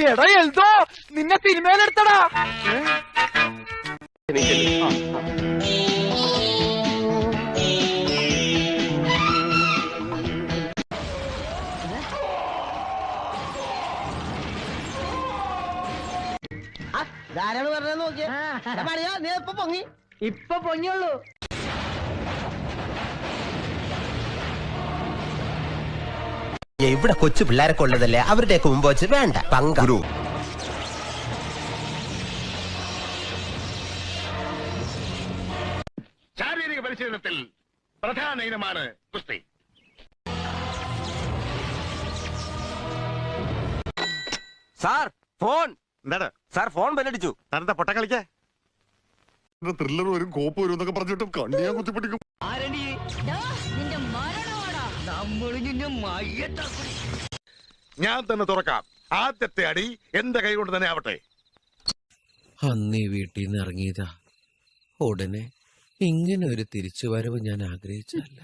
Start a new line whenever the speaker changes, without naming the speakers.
എടാ എൽദോ നിന്നെ സിനിമയിലെടുത്തടാ.
ധാരാളം പറഞ്ഞ നോക്കിയാ നീ ഇപ്പൊ പൊങ്ങിയുള്ളൂ.
ഇവിടെ കൊച്ചു പിള്ളേരൊക്കെ ഉള്ളതല്ലേ, അവരുടെയൊക്കെ മുമ്പ് വെച്ച് വേണ്ട പങ്കു.
ശാരീരിക പരിശീലനത്തിൽ പ്രധാന ഇനമാണ് കുസ്തി.
സാർ ഫോൺ
എന്താണ്
സാർ ഫോൺ ബെല്ലടിച്ചു.
എന്താ പൊട്ട കളിക്കാ? ത്രില്ലർ വരും, കോപ്പ് വരും എന്നൊക്കെ പറഞ്ഞിട്ടും കണ്ണിയാ കുത്തിപ്പിടിക്കും. ഞാൻ തന്നെ തുറക്കാം. ആദ്യത്തെ അടി എന്റെ കൈ കൊണ്ട് തന്നെ ആവട്ടെ.
അന്ന് ഈ വീട്ടിൽ നിന്ന് ഇറങ്ങിയതാ. ഉടനെ ഇങ്ങനെ ഒരു തിരിച്ചുവരവ് ഞാൻ ആഗ്രഹിച്ചല്ല.